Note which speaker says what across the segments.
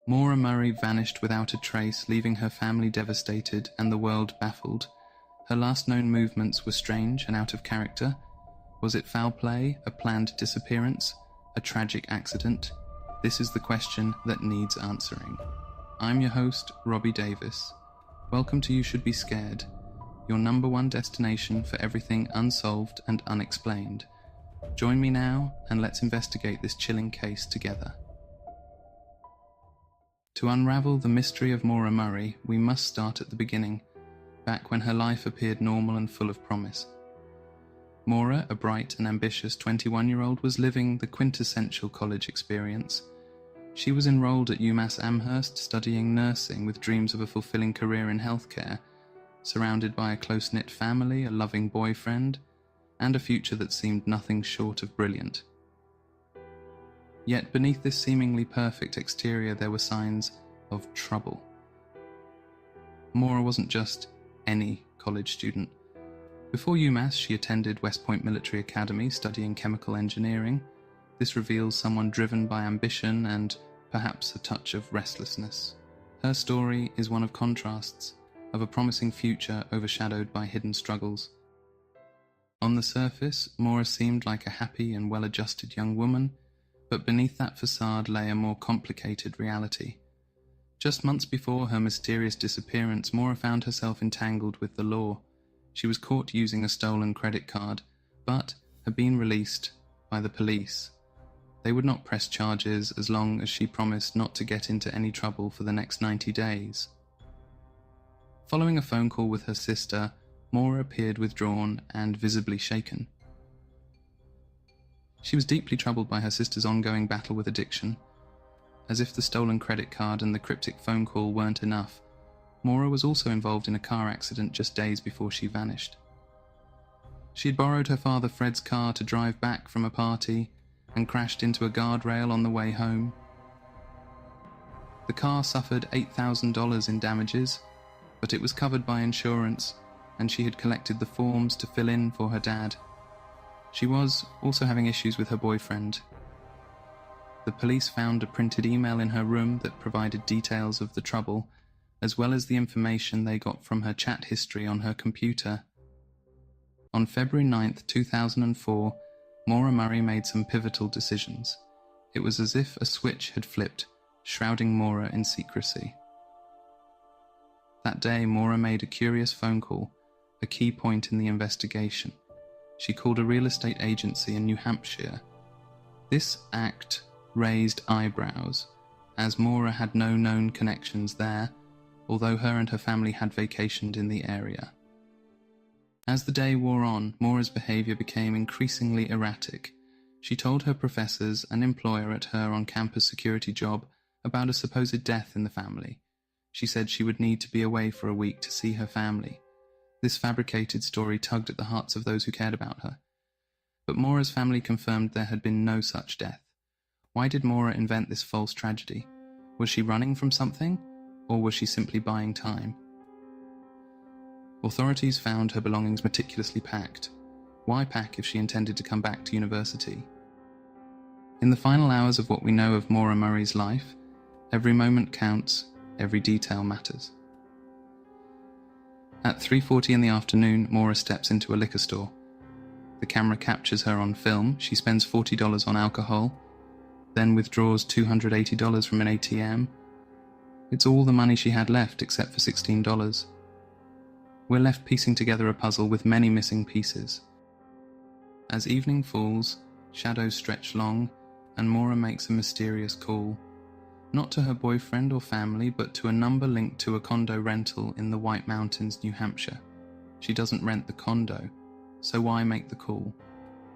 Speaker 1: Maura Murray vanished without a trace, leaving her family devastated and the world baffled. Her last known movements were strange and out of character. Was it foul play, a planned disappearance, a tragic accident? This is the question that needs answering. I'm your host, Robbie Davis. Welcome to You Should Be Scared, your #1 destination for everything unsolved and unexplained. Join me now and let's investigate this chilling case together. To unravel the mystery of Maura Murray, we must start at the beginning, back when her life appeared normal and full of promise. Maura, a bright and ambitious 21-year-old, was living the quintessential college experience. She was enrolled at UMass Amherst, studying nursing with dreams of a fulfilling career in healthcare, surrounded by a close-knit family, a loving boyfriend, and a future that seemed nothing short of brilliant. Yet beneath this seemingly perfect exterior there were signs of trouble. Maura wasn't just any college student. Before UMass, she attended West Point Military Academy studying chemical engineering. This reveals someone driven by ambition and perhaps a touch of restlessness. Her story is one of contrasts, of a promising future overshadowed by hidden struggles. On the surface, Maura seemed like a happy and well-adjusted young woman, but beneath that facade lay a more complicated reality. Just months before her mysterious disappearance, Maura found herself entangled with the law. She was caught using a stolen credit card, but had been released by the police. They would not press charges as long as she promised not to get into any trouble for the next 90 days. Following a phone call with her sister, Maura appeared withdrawn and visibly shaken. She was deeply troubled by her sister's ongoing battle with addiction. As if the stolen credit card and the cryptic phone call weren't enough, Maura was also involved in a car accident just days before she vanished. She had borrowed her father Fred's car to drive back from a party and crashed into a guardrail on the way home. The car suffered $8,000 in damages, but it was covered by insurance, and she had collected the forms to fill in for her dad. She was also having issues with her boyfriend. The police found a printed email in her room that provided details of the trouble, as well as the information they got from her chat history on her computer. On February 9th, 2004, Maura Murray made some pivotal decisions. It was as if a switch had flipped, shrouding Maura in secrecy. That day, Maura made a curious phone call, a key point in the investigation. She called a real estate agency in New Hampshire. This act raised eyebrows, as Maura had no known connections there, although her and her family had vacationed in the area. As the day wore on, Maura's behavior became increasingly erratic. She told her professors and employer at her on-campus security job about a supposed death in the family. She said she would need to be away for a week to see her family. This fabricated story tugged at the hearts of those who cared about her. But Maura's family confirmed there had been no such death. Why did Maura invent this false tragedy? Was she running from something, or was she simply buying time? Authorities found her belongings meticulously packed. Why pack if she intended to come back to university? In the final hours of what we know of Maura Murray's life, every moment counts, every detail matters. At 3:40 in the afternoon, Maura steps into a liquor store. The camera captures her on film. She spends $40 on alcohol, then withdraws $280 from an ATM. It's all the money she had left except for $16. We're left piecing together a puzzle with many missing pieces. As evening falls, shadows stretch long, and Maura makes a mysterious call. Not to her boyfriend or family, but to a number linked to a condo rental in the White Mountains, New Hampshire. She doesn't rent the condo, so why make the call?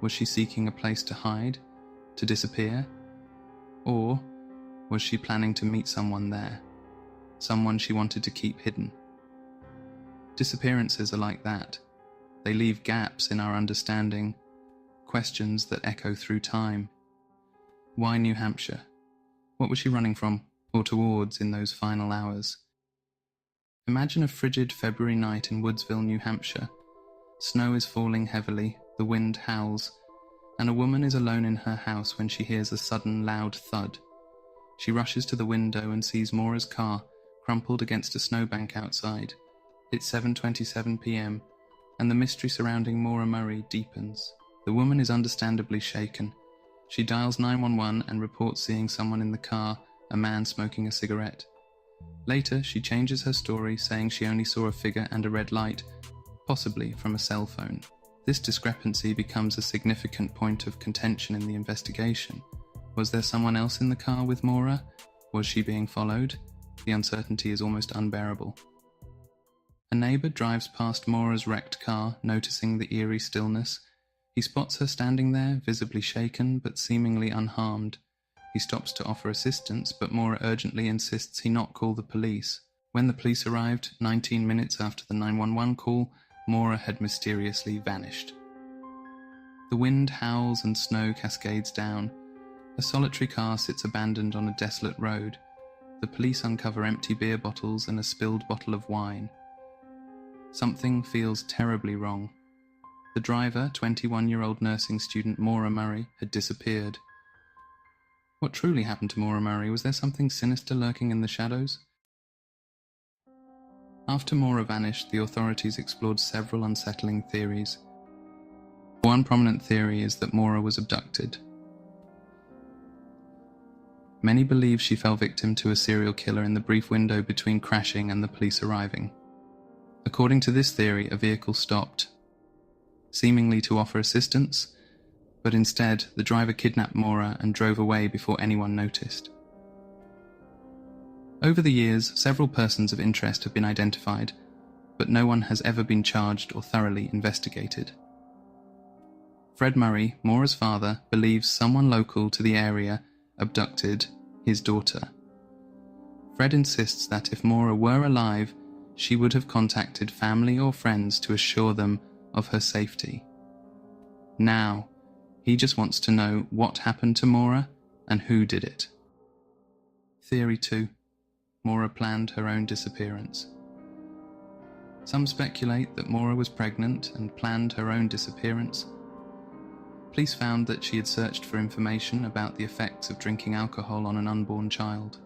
Speaker 1: Was she seeking a place to hide, to disappear? Or was she planning to meet someone there? Someone she wanted to keep hidden? Disappearances are like that. They leave gaps in our understanding, questions that echo through time. Why New Hampshire? What was she running from, or towards, in those final hours? Imagine a frigid February night in Woodsville, New Hampshire. Snow is falling heavily, the wind howls, and a woman is alone in her house when she hears a sudden loud thud. She rushes to the window and sees Maura's car crumpled against a snowbank outside. It's 7:27 p.m, and the mystery surrounding Maura Murray deepens. The woman is understandably shaken. She dials 911 and reports seeing someone in the car, a man smoking a cigarette. Later, she changes her story, saying she only saw a figure and a red light, possibly from a cell phone. This discrepancy becomes a significant point of contention in the investigation. Was there someone else in the car with Maura? Was she being followed? The uncertainty is almost unbearable. A neighbour drives past Maura's wrecked car, noticing the eerie stillness. He spots her standing there, visibly shaken but seemingly unharmed. He stops to offer assistance, but Maura urgently insists he not call the police. When the police arrived, 19 minutes after the 911 call, Maura had mysteriously vanished. The wind howls and snow cascades down. A solitary car sits abandoned on a desolate road. The police uncover empty beer bottles and a spilled bottle of wine. Something feels terribly wrong. The driver, 21-year-old nursing student Maura Murray, had disappeared. What truly happened to Maura Murray? Was there something sinister lurking in the shadows? After Maura vanished, the authorities explored several unsettling theories. One prominent theory is that Maura was abducted. Many believe she fell victim to a serial killer in the brief window between crashing and the police arriving. According to this theory, a vehicle stopped, seemingly to offer assistance, but instead the driver kidnapped Maura and drove away before anyone noticed. Over the years, several persons of interest have been identified, but no one has ever been charged or thoroughly investigated. Fred Murray, Maura's father, believes someone local to the area abducted his daughter. Fred insists that if Maura were alive, she would have contacted family or friends to assure them of her safety. Now, he just wants to know what happened to Maura and who did it. Theory 2. Maura planned her own disappearance. Some speculate that Maura was pregnant and planned her own disappearance. Police found that she had searched for information about the effects of drinking alcohol on an unborn child.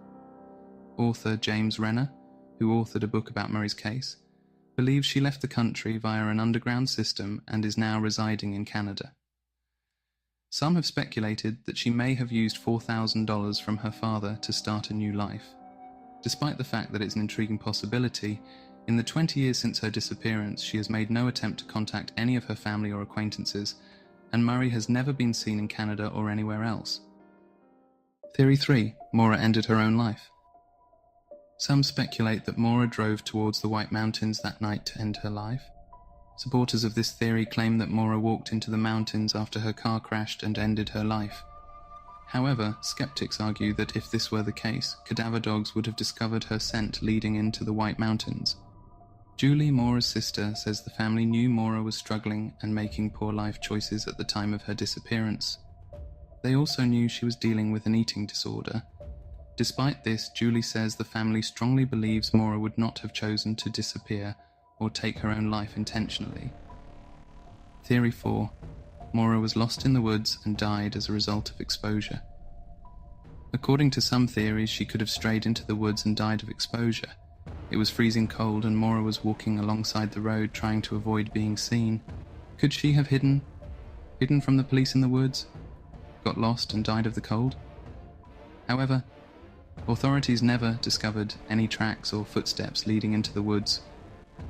Speaker 1: Author James Renner, who authored a book about Murray's case, believes she left the country via an underground system and is now residing in Canada. Some have speculated that she may have used $4,000 from her father to start a new life. Despite the fact that it's an intriguing possibility, in the 20 years since her disappearance, she has made no attempt to contact any of her family or acquaintances, and Murray has never been seen in Canada or anywhere else. Theory 3. Maura ended her own life. Some speculate that Maura drove towards the White Mountains that night to end her life. Supporters of this theory claim that Maura walked into the mountains after her car crashed and ended her life. However, skeptics argue that if this were the case, cadaver dogs would have discovered her scent leading into the White Mountains. Julie, Maura's sister, says the family knew Maura was struggling and making poor life choices at the time of her disappearance. They also knew she was dealing with an eating disorder. Despite this, Julie says the family strongly believes Maura would not have chosen to disappear or take her own life intentionally. Theory 4. Maura was lost in the woods and died as a result of exposure. According to some theories, she could have strayed into the woods and died of exposure. It was freezing cold and Maura was walking alongside the road trying to avoid being seen. Could she have hidden from the police in the woods, got lost and died of the cold? However, authorities never discovered any tracks or footsteps leading into the woods.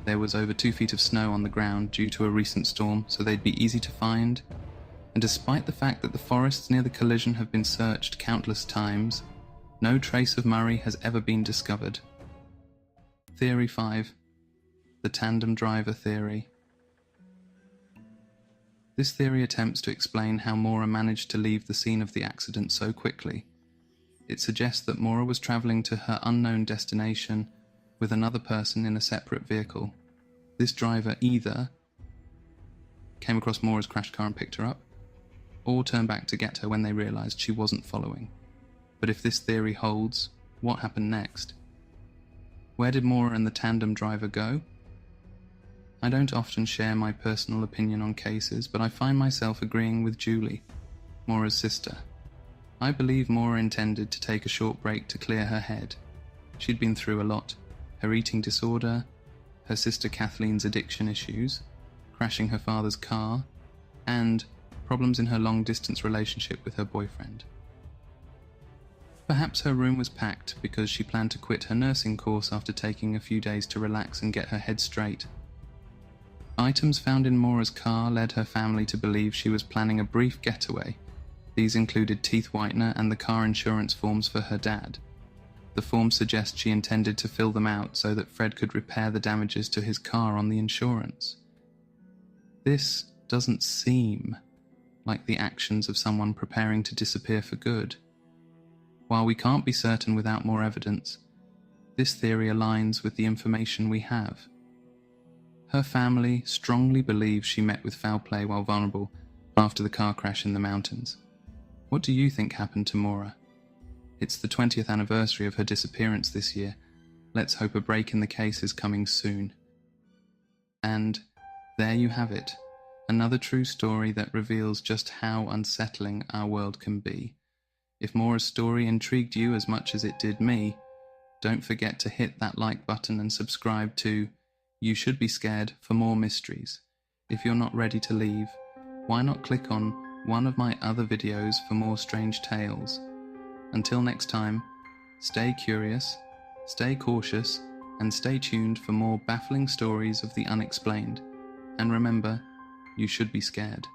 Speaker 1: There was over 2 feet of snow on the ground due to a recent storm, so they'd be easy to find. And despite the fact that the forests near the collision have been searched countless times, no trace of Murray has ever been discovered. Theory 5. The tandem driver theory. This theory attempts to explain how Maura managed to leave the scene of the accident so quickly. It suggests that Maura was travelling to her unknown destination with another person in a separate vehicle. This driver either came across Maura's crashed car and picked her up, or turned back to get her when they realised she wasn't following. But if this theory holds, what happened next? Where did Maura and the tandem driver go? I don't often share my personal opinion on cases, but I find myself agreeing with Julie, Maura's sister. I believe Maura intended to take a short break to clear her head. She'd been through a lot: her eating disorder, her sister Kathleen's addiction issues, crashing her father's car, and problems in her long-distance relationship with her boyfriend. Perhaps her room was packed because she planned to quit her nursing course after taking a few days to relax and get her head straight. Items found in Maura's car led her family to believe she was planning a brief getaway. These included teeth whitener and the car insurance forms for her dad. The forms suggest she intended to fill them out so that Fred could repair the damages to his car on the insurance. This doesn't seem like the actions of someone preparing to disappear for good. While we can't be certain without more evidence, this theory aligns with the information we have. Her family strongly believes she met with foul play while vulnerable after the car crash in the mountains. What do you think happened to Maura? It's the 20th anniversary of her disappearance this year. Let's hope a break in the case is coming soon. And there you have it, another true story that reveals just how unsettling our world can be. If Maura's story intrigued you as much as it did me, don't forget to hit that like button and subscribe to You Should Be Scared for more mysteries. If you're not ready to leave, why not click on one of my other videos for more strange tales? Until next time, stay curious, stay cautious, and stay tuned for more baffling stories of the unexplained. And remember, you should be scared.